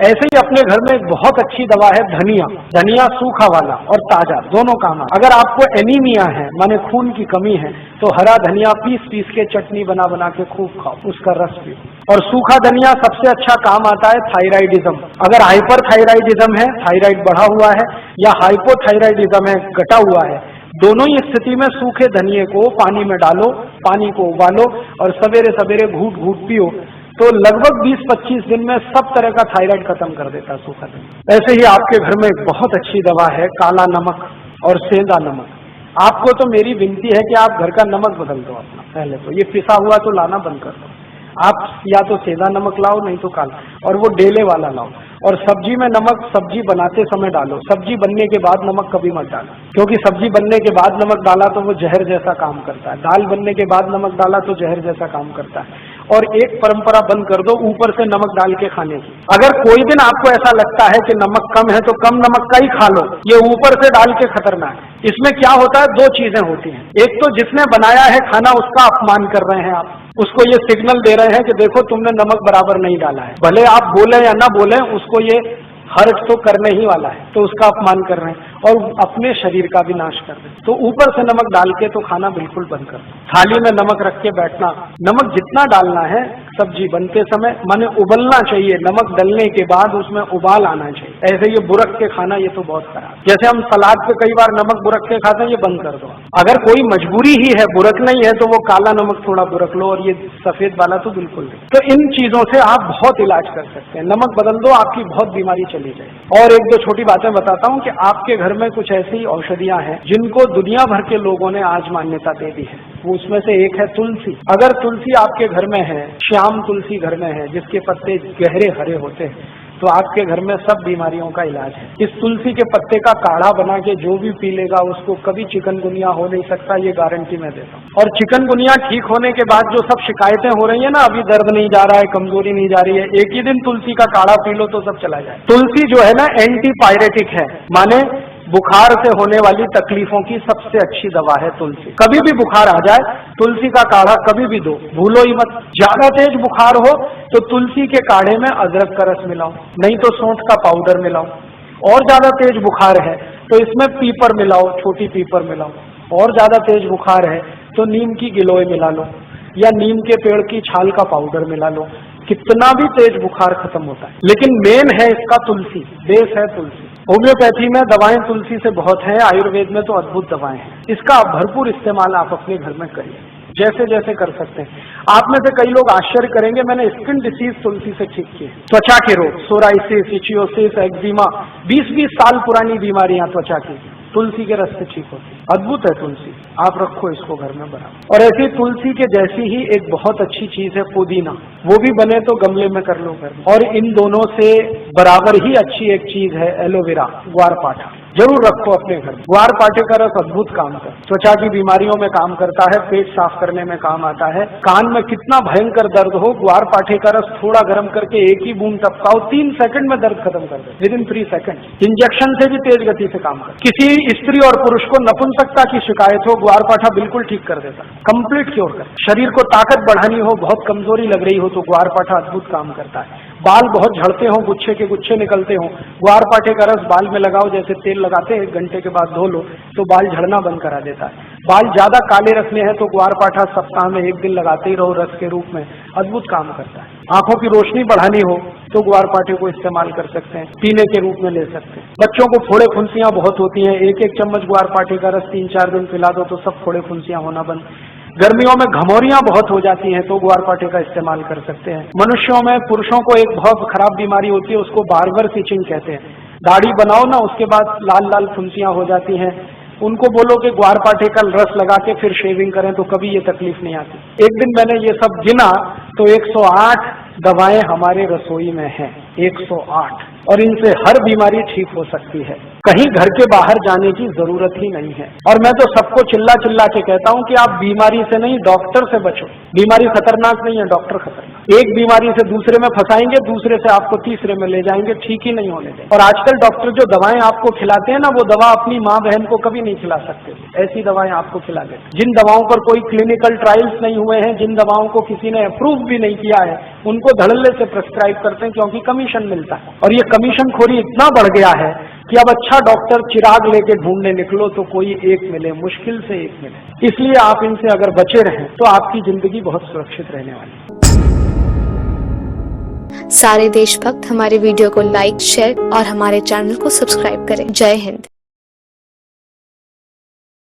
ऐसे ही अपने घर में एक बहुत अच्छी दवा है धनिया। धनिया सूखा वाला और ताजा दोनों काम है। अगर आपको एनीमिया है, माने खून की कमी है, तो हरा धनिया पीस पीस के चटनी बना बना के खूब खाओ, उसका रस पियो। और सूखा धनिया सबसे अच्छा काम आता है थायराइडिज्म। अगर हाइपर थायराइडिज्म है, थायराइड बढ़ा हुआ है, या हाइपोथायराइडिज्म है, घटा हुआ है, दोनों ही स्थिति में सूखे धनिये को पानी में डालो, पानी को उबालो और सवेरे सवेरे घूट घूट पियो, तो लगभग 20-25 दिन में सब तरह का थायराइड खत्म कर देता है सूखा धनिया। ऐसे ही आपके घर में एक बहुत अच्छी दवा है काला नमक और सेंधा नमक। आपको तो मेरी विनती है कि आप घर का नमक बदल दो अपना। पहले तो ये पिसा हुआ तो लाना बंद कर दो, आप या तो सेंधा नमक लाओ, नहीं तो काला, और वो डेले वाला लाओ। और सब्जी में नमक सब्जी बनाते समय डालो, सब्जी बनने के बाद नमक कभी मत डालो, क्योंकि सब्जी बनने के बाद नमक डाला तो वो जहर जैसा काम करता है। दाल बनने के बाद नमक डाला तो जहर जैसा काम करता है। और एक परंपरा बंद कर दो ऊपर से नमक डाल के खाने की। अगर कोई दिन आपको ऐसा लगता है कि नमक कम है तो कम नमक का ही खा लो, ये ऊपर से डाल के खतरनाक है। इसमें क्या होता है, दो चीजें होती हैं। एक तो जिसने बनाया है खाना उसका अपमान कर रहे हैं आप, उसको ये सिग्नल दे रहे हैं कि देखो तुमने नमक बराबर नहीं डाला है। भले आप बोले या ना बोले, उसको ये हर्ट तो करने ही वाला है, तो उसका अपमान कर रहे हैं और अपने शरीर का भी नाश कर रहे हैं। तो ऊपर से नमक डाल के तो खाना बिल्कुल बंद कर दो। थाली में नमक रख के बैठना, नमक जितना डालना है सब्जी बनते समय, माने उबलना चाहिए, नमक डलने के बाद उसमें उबाल आना चाहिए। ऐसे ये बुरक के खाना ये तो बहुत खराब। जैसे हम सलाद पे कई बार नमक बुरक के खाते हैं, ये बंद कर दो। अगर कोई मजबूरी ही है, बुरक नहीं है, तो वो काला नमक थोड़ा बुरक लो, और ये सफेद वाला तो बिल्कुल नहीं। तो इन चीजों से आप बहुत इलाज कर सकते हैं। नमक बदल दो, आपकी बहुत बीमारी चली जाए। और एक दो छोटी बातें बताता हूँ कि आपके घर में कुछ ऐसी औषधियां हैं जिनको दुनिया भर के लोगों ने आज मान्यता दे दी है। वो उसमें से एक है तुलसी। अगर तुलसी आपके घर में है, श्याम तुलसी घर में है जिसके पत्ते गहरे हरे होते हैं, तो आपके घर में सब बीमारियों का इलाज है। इस तुलसी के पत्ते का काढ़ा बना के जो भी पी लेगा उसको कभी चिकनगुनिया हो नहीं सकता, ये गारंटी मैं देता हूँ। और चिकनगुनिया ठीक होने के बाद जो सब शिकायतें हो रही है ना, अभी दर्द नहीं जा रहा है, कमजोरी नहीं जा रही है, एक ही दिन तुलसी का काढ़ा पी लो तो सब चला जाए। तुलसी जो है ना एंटीपायरेटिक है, माने बुखार से होने वाली तकलीफों की सबसे अच्छी दवा है तुलसी। कभी भी बुखार आ जाए, तुलसी का काढ़ा कभी भी दो, भूलो ही मत। ज्यादा तेज बुखार हो तो तुलसी के काढ़े में अदरक का रस मिलाओ, नहीं तो सौंठ का पाउडर मिलाओ। और ज्यादा तेज बुखार है तो इसमें पीपर मिलाओ, छोटी पीपर मिलाओ। और ज्यादा तेज बुखार है तो नीम की गिलोय मिला लो, या नीम के पेड़ की छाल का पाउडर मिला लो। कितना भी तेज बुखार खत्म होता है। लेकिन मेन है इसका तुलसी, बेस है तुलसी। होम्योपैथी में दवाएं तुलसी से बहुत हैं, आयुर्वेद में तो अद्भुत दवाएं हैं। इसका भरपूर इस्तेमाल आप अपने घर में करिए, जैसे जैसे कर सकते हैं। आप में से कई लोग आश्चर्य करेंगे, मैंने स्किन डिसीज तुलसी से ठीक किए। त्वचा के रोग, सोराइसिस, इचियोसिस, एक्जिमा, 20-20 साल पुरानी बीमारियां त्वचा की तुलसी के रस से ठीक होती है। अद्भुत है तुलसी, आप रखो इसको घर में बना। और ऐसी तुलसी के जैसी ही एक बहुत अच्छी चीज है पुदीना, वो भी बने तो गमले में कर लो घर में। और इन दोनों से बराबर ही अच्छी एक चीज है एलोवेरा, ग्वारपाठा, जरूर रखो अपने घर। ग्वारपाठे का रस अद्भुत काम करता है, त्वचा की बीमारियों में काम करता है, पेट साफ करने में काम आता है। कान में कितना भयंकर दर्द हो, ग्वारपाठे का रस थोड़ा गर्म करके एक ही बूंद टपकाओ, 3 सेकंड में दर्द खत्म कर दे, विदिन 3 सेकंड। इंजेक्शन से भी तेज गति से काम कर। किसी स्त्री और पुरुष को नपुंसकता की शिकायत हो, ग्वारपाठा बिल्कुल ठीक कर देता, कंप्लीट क्योर कर। शरीर को ताकत बढ़ानी हो, बहुत कमजोरी लग रही हो, तो ग्वारपाठा अद्भुत काम करता है। बाल बहुत झड़ते हो, गुच्छे के गुच्छे निकलते हो, ग्वारपाठे का रस बाल में लगाओ, जैसे तेल लगाते हैं, 1 घंटे के बाद धो लो तो बाल झड़ना बंद करा देता है। बाल ज्यादा काले रखने हैं तो ग्वारपाठा सप्ताह में 1 दिन लगाते ही रहो रस के रूप में, अद्भुत काम करता है। आंखों की रोशनी बढ़ानी हो तो ग्वारपाठे को इस्तेमाल कर सकते हैं, पीने के रूप में ले सकते हैं। बच्चों को फोड़े फुंसियां बहुत होती हैं, 1-1 चम्मच ग्वारपाठे का रस 3-4 दिन पिला दो तो सब फोड़े फुंसियां होना बंद। गर्मियों में घमौरियां बहुत हो जाती हैं तो ग्वारपाठे का इस्तेमाल कर सकते हैं। मनुष्यों में, पुरुषों को एक बहुत खराब बीमारी होती है, उसको बार्बर इचिंग कहते हैं। दाढ़ी बनाओ ना, उसके बाद लाल लाल फुंसियां हो जाती हैं, उनको बोलो कि ग्वारपाठे का रस लगा के फिर शेविंग करें तो कभी ये तकलीफ नहीं आती। एक दिन मैंने ये सब गिना तो 108 दवाएं हमारे रसोई में हैं, 108, और इनसे हर बीमारी ठीक हो सकती है। कहीं घर के बाहर जाने की जरूरत ही नहीं है। और मैं तो सबको चिल्ला चिल्ला के कहता हूं कि आप बीमारी से नहीं, डॉक्टर से बचो। बीमारी खतरनाक नहीं है, डॉक्टर खतरनाक। एक बीमारी से दूसरे में फंसाएंगे, दूसरे से आपको तीसरे में ले जाएंगे, ठीक ही नहीं होने देंगे। और आजकल डॉक्टर जो दवाएं आपको खिलाते हैं ना, वो दवा अपनी माँ बहन को कभी नहीं खिला सकते, ऐसी दवाएं आपको खिला देते। जिन दवाओं पर कोई क्लिनिकल ट्रायल्स नहीं हुए हैं, जिन दवाओं को किसी ने अप्रूव भी नहीं किया है, उनको धड़ल्ले से प्रिस्क्राइब करते हैं क्योंकि कमीशन मिलता है। और ये कमीशन खोरी इतना बढ़ गया है कि अब अच्छा डॉक्टर चिराग लेके ढूंढने निकलो तो कोई एक मिले, मुश्किल से एक मिले। इसलिए आप इनसे अगर बचे रहें तो आपकी जिंदगी बहुत सुरक्षित रहने वाली है। सारे देशभक्त हमारे वीडियो को लाइक, शेयर और हमारे चैनल को सब्सक्राइब करें। जय हिंद।